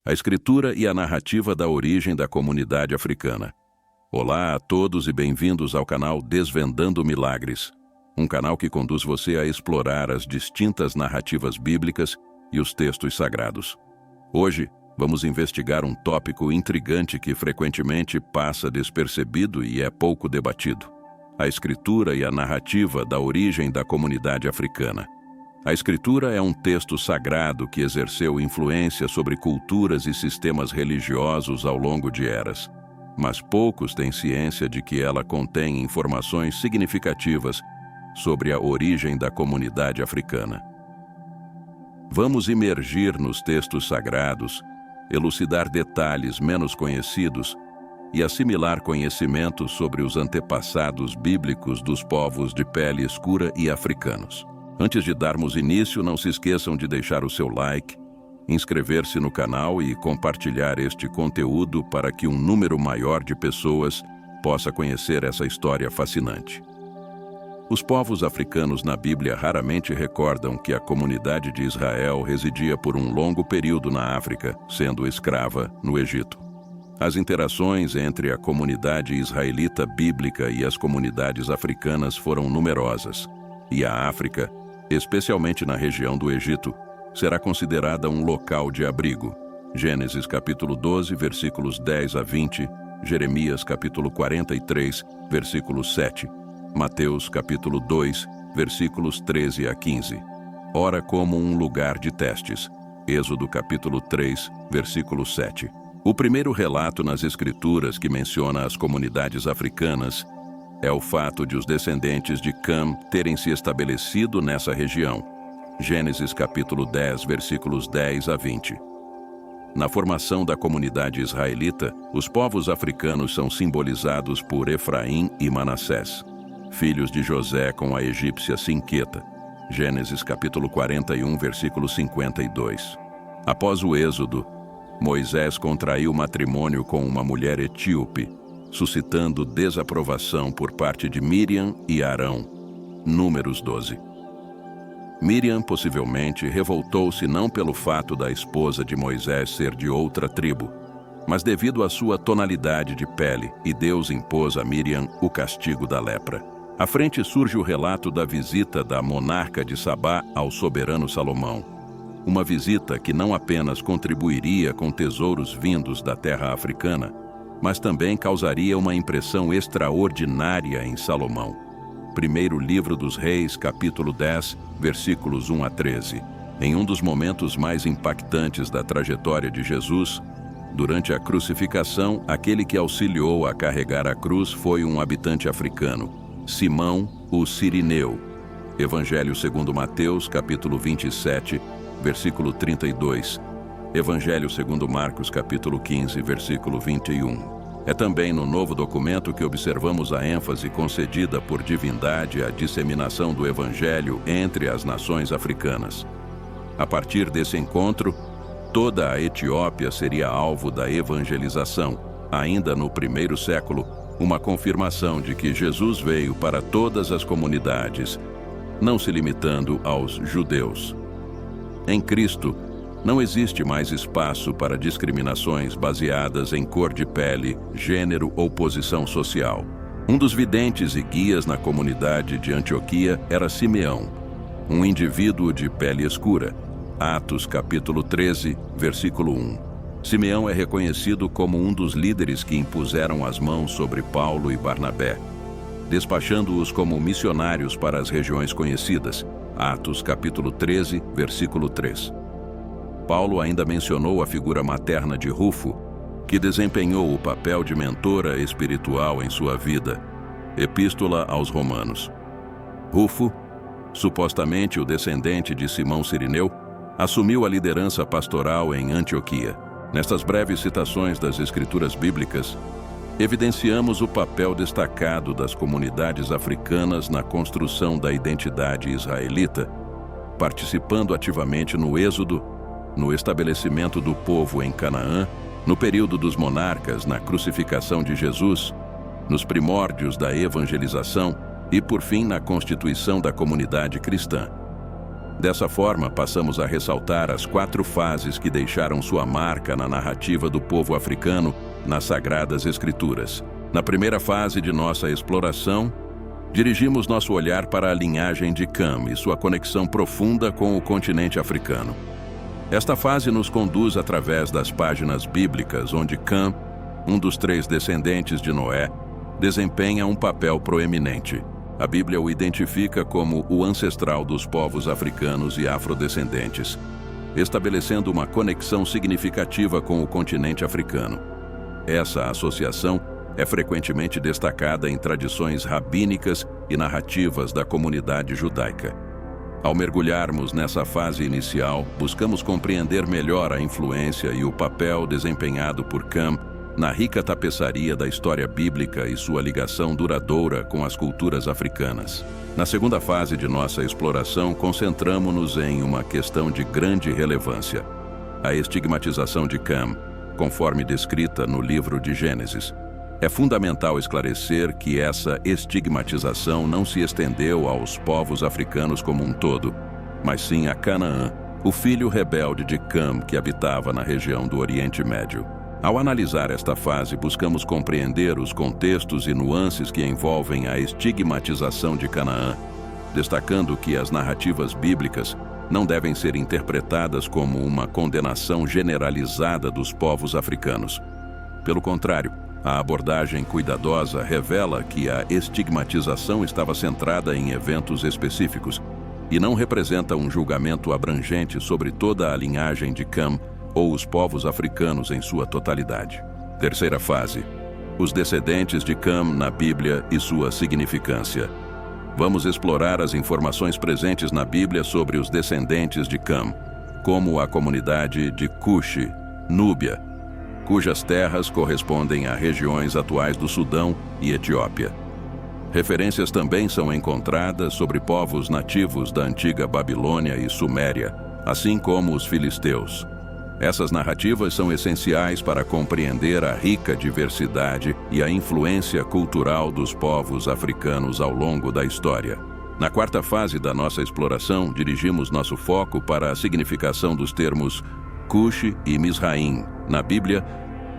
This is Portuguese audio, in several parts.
a escritura e a narrativa da origem da comunidade africana. Olá a todos e bem-vindos ao canal Desvendando Milagres, um canal que conduz você a explorar as distintas narrativas bíblicas e os textos sagrados. Hoje, vamos investigar um tópico intrigante que frequentemente passa despercebido e é pouco debatido: a escritura e a narrativa da origem da comunidade africana. A escritura é um texto sagrado que exerceu influência sobre culturas e sistemas religiosos ao longo de eras, mas poucos têm ciência de que ela contém informações significativas sobre a origem da comunidade africana. Vamos imergir nos textos sagrados, elucidar detalhes menos conhecidos e assimilar conhecimentos sobre os antepassados bíblicos dos povos de pele escura e africanos. Antes de darmos início, não se esqueçam de deixar o seu like, inscrever-se no canal e compartilhar este conteúdo para que um número maior de pessoas possa conhecer essa história fascinante. Os povos africanos na Bíblia raramente recordam que a comunidade de Israel residia por um longo período na África, sendo escrava no Egito. As interações entre a comunidade israelita bíblica e as comunidades africanas foram numerosas, e a África, especialmente na região do Egito, será considerada um local de abrigo. Gênesis capítulo 12, versículos 10 a 20, Jeremias capítulo 43, versículo 7, Mateus capítulo 2, versículos 13 a 15. Ora como um lugar de testes. Êxodo capítulo 3, versículo 7. O primeiro relato nas Escrituras que menciona as comunidades africanas é o fato de os descendentes de Cam terem se estabelecido nessa região. Gênesis capítulo 10, versículos 10 a 20. Na formação da comunidade israelita, os povos africanos são simbolizados por Efraim e Manassés, filhos de José com a egípcia Sinqueta. Gênesis capítulo 41, versículo 52. Após o êxodo, Moisés contraiu matrimônio com uma mulher etíope, suscitando desaprovação por parte de Miriam e Arão. Números 12. Miriam possivelmente revoltou-se não pelo fato da esposa de Moisés ser de outra tribo, mas devido à sua tonalidade de pele, e Deus impôs a Miriam o castigo da lepra. À frente surge o relato da visita da monarca de Sabá ao soberano Salomão. Uma visita que não apenas contribuiria com tesouros vindos da terra africana, mas também causaria uma impressão extraordinária em Salomão. Primeiro livro dos Reis, capítulo 10, versículos 1 a 13. Em um dos momentos mais impactantes da trajetória de Jesus, durante a crucificação, aquele que auxiliou a carregar a cruz foi um habitante africano, Simão, o Cirineu. Evangelho segundo Mateus, capítulo 27, versículo 32. Evangelho segundo Marcos, capítulo 15, versículo 21. É também no novo documento que observamos a ênfase concedida por divindade à disseminação do Evangelho entre as nações africanas. A partir desse encontro, toda a Etiópia seria alvo da evangelização, ainda no primeiro século, uma confirmação de que Jesus veio para todas as comunidades, não se limitando aos judeus. Em Cristo, não existe mais espaço para discriminações baseadas em cor de pele, gênero ou posição social. Um dos videntes e guias na comunidade de Antioquia era Simeão, um indivíduo de pele escura. Atos capítulo 13, versículo 1. Simeão é reconhecido como um dos líderes que impuseram as mãos sobre Paulo e Barnabé, despachando-os como missionários para as regiões conhecidas. Atos capítulo 13, versículo 3. Paulo ainda mencionou a figura materna de Rufo, que desempenhou o papel de mentora espiritual em sua vida. Epístola aos Romanos. Rufo, supostamente o descendente de Simão Cirineu, assumiu a liderança pastoral em Antioquia. Nestas breves citações das Escrituras bíblicas, evidenciamos o papel destacado das comunidades africanas na construção da identidade israelita, participando ativamente no êxodo, no estabelecimento do povo em Canaã, no período dos monarcas, na crucificação de Jesus, nos primórdios da evangelização e, por fim, na constituição da comunidade cristã. Dessa forma, passamos a ressaltar as 4 fases que deixaram sua marca na narrativa do povo africano nas Sagradas Escrituras. Na primeira fase de nossa exploração, dirigimos nosso olhar para a linhagem de Cam e sua conexão profunda com o continente africano. Esta fase nos conduz através das páginas bíblicas onde Cam, um dos 3 descendentes de Noé, desempenha um papel proeminente. A Bíblia o identifica como o ancestral dos povos africanos e afrodescendentes, estabelecendo uma conexão significativa com o continente africano. Essa associação é frequentemente destacada em tradições rabínicas e narrativas da comunidade judaica. Ao mergulharmos nessa fase inicial, buscamos compreender melhor a influência e o papel desempenhado por Cam na rica tapeçaria da história bíblica e sua ligação duradoura com as culturas africanas. Na segunda fase de nossa exploração, concentramo-nos em uma questão de grande relevância: a estigmatização de Cam, conforme descrita no livro de Gênesis. É fundamental esclarecer que essa estigmatização não se estendeu aos povos africanos como um todo, mas sim a Canaã, o filho rebelde de Cam que habitava na região do Oriente Médio. Ao analisar esta fase, buscamos compreender os contextos e nuances que envolvem a estigmatização de Canaã, destacando que as narrativas bíblicas não devem ser interpretadas como uma condenação generalizada dos povos africanos. Pelo contrário, a abordagem cuidadosa revela que a estigmatização estava centrada em eventos específicos e não representa um julgamento abrangente sobre toda a linhagem de Cam ou os povos africanos em sua totalidade. Terceira fase: os descendentes de Cam na Bíblia e sua significância. Vamos explorar as informações presentes na Bíblia sobre os descendentes de Cam, como a comunidade de Cuxi, Núbia, cujas terras correspondem a regiões atuais do Sudão e Etiópia. Referências também são encontradas sobre povos nativos da antiga Babilônia e Suméria, assim como os filisteus. Essas narrativas são essenciais para compreender a rica diversidade e a influência cultural dos povos africanos ao longo da história. Na quarta fase da nossa exploração, dirigimos nosso foco para a significação dos termos Cuxi e Misraim na Bíblia,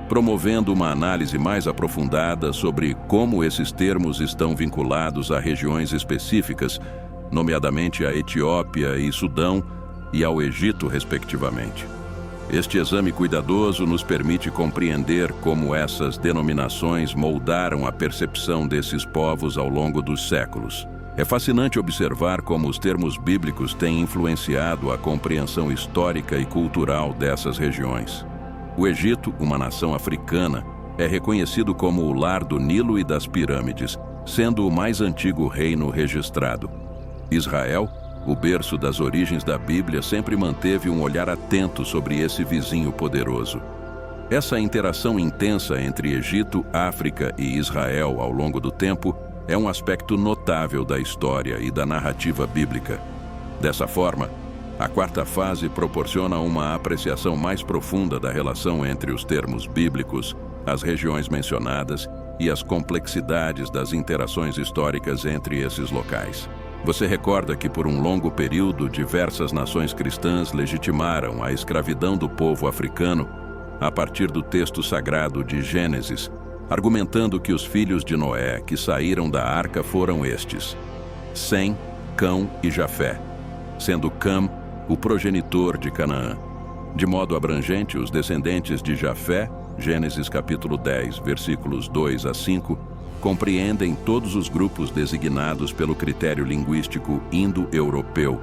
promovendo uma análise mais aprofundada sobre como esses termos estão vinculados a regiões específicas, nomeadamente a Etiópia e Sudão e ao Egito, respectivamente. Este exame cuidadoso nos permite compreender como essas denominações moldaram a percepção desses povos ao longo dos séculos. É fascinante observar como os termos bíblicos têm influenciado a compreensão histórica e cultural dessas regiões. O Egito, uma nação africana, é reconhecido como o lar do Nilo e das pirâmides, sendo o mais antigo reino registrado. Israel, o berço das origens da Bíblia, sempre manteve um olhar atento sobre esse vizinho poderoso. Essa interação intensa entre Egito, África e Israel ao longo do tempo é um aspecto notável da história e da narrativa bíblica. Dessa forma, a quarta fase proporciona uma apreciação mais profunda da relação entre os termos bíblicos, as regiões mencionadas e as complexidades das interações históricas entre esses locais. Você recorda que por um longo período diversas nações cristãs legitimaram a escravidão do povo africano a partir do texto sagrado de Gênesis, argumentando que os filhos de Noé que saíram da arca foram estes: Sem, Cão e Jafé, sendo Cam o progenitor de Canaã. De modo abrangente, os descendentes de Jafé, Gênesis capítulo 10, versículos 2 a 5, compreendem todos os grupos designados pelo critério linguístico indo-europeu,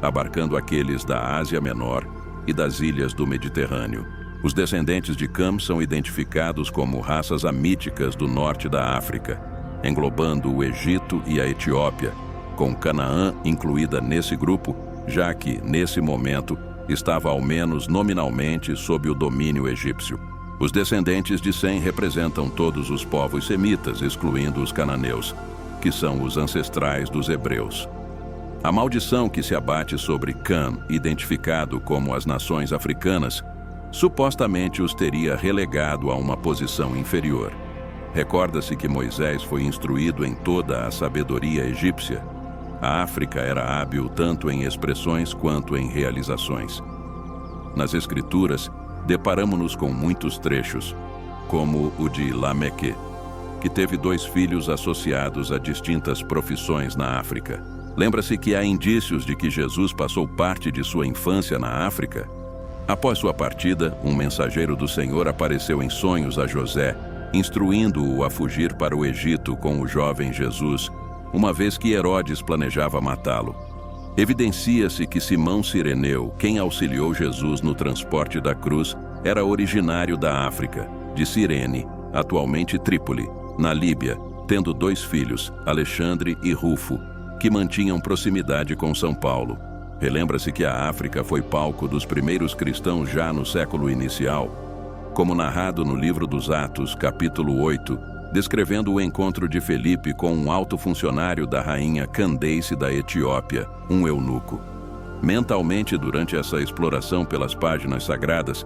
abarcando aqueles da Ásia Menor e das ilhas do Mediterrâneo. Os descendentes de Cam são identificados como raças amíticas do norte da África, englobando o Egito e a Etiópia, com Canaã incluída nesse grupo, já que, nesse momento, estava ao menos nominalmente sob o domínio egípcio. Os descendentes de Sem representam todos os povos semitas, excluindo os cananeus, que são os ancestrais dos hebreus. A maldição que se abate sobre Cam, identificado como as nações africanas, supostamente os teria relegado a uma posição inferior. Recorda-se que Moisés foi instruído em toda a sabedoria egípcia. A África era hábil tanto em expressões quanto em realizações. Nas Escrituras, deparamo-nos com muitos trechos, como o de Lameque, que teve 2 filhos associados a distintas profissões na África. Lembra-se que há indícios de que Jesus passou parte de sua infância na África? Após sua partida, um mensageiro do Senhor apareceu em sonhos a José, instruindo-o a fugir para o Egito com o jovem Jesus, uma vez que Herodes planejava matá-lo. Evidencia-se que Simão Cireneu, quem auxiliou Jesus no transporte da cruz, era originário da África, de Cirene, atualmente Trípoli, na Líbia, tendo 2 filhos, Alexandre e Rufo, que mantinham proximidade com São Paulo. Relembra-se que a África foi palco dos primeiros cristãos já no século inicial, como narrado no livro dos Atos, capítulo 8, descrevendo o encontro de Felipe com um alto funcionário da rainha Candace da Etiópia, um eunuco. Mentalmente, durante essa exploração pelas páginas sagradas,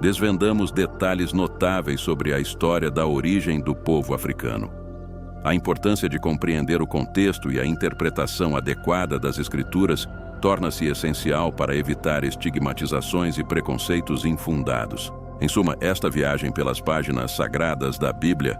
desvendamos detalhes notáveis sobre a história da origem do povo africano. A importância de compreender o contexto e a interpretação adequada das Escrituras torna-se essencial para evitar estigmatizações e preconceitos infundados. Em suma, esta viagem pelas páginas sagradas da Bíblia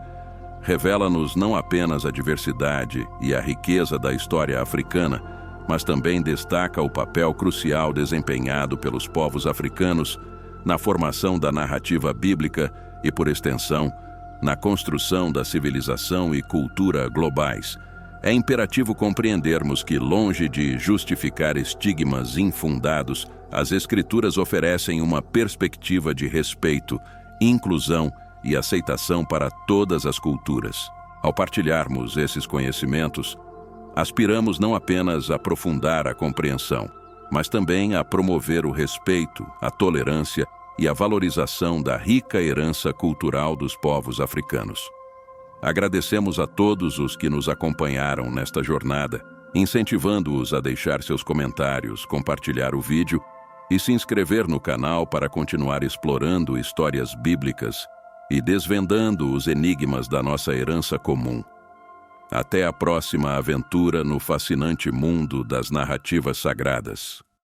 revela-nos não apenas a diversidade e a riqueza da história africana, mas também destaca o papel crucial desempenhado pelos povos africanos na formação da narrativa bíblica e, por extensão, na construção da civilização e cultura globais. É imperativo compreendermos que, longe de justificar estigmas infundados, as Escrituras oferecem uma perspectiva de respeito, inclusão e aceitação para todas as culturas. Ao partilharmos esses conhecimentos, aspiramos não apenas a aprofundar a compreensão, mas também a promover o respeito, a tolerância e a valorização da rica herança cultural dos povos africanos. Agradecemos a todos os que nos acompanharam nesta jornada, incentivando-os a deixar seus comentários, compartilhar o vídeo e se inscrever no canal para continuar explorando histórias bíblicas e desvendando os enigmas da nossa herança comum. Até a próxima aventura no fascinante mundo das narrativas sagradas.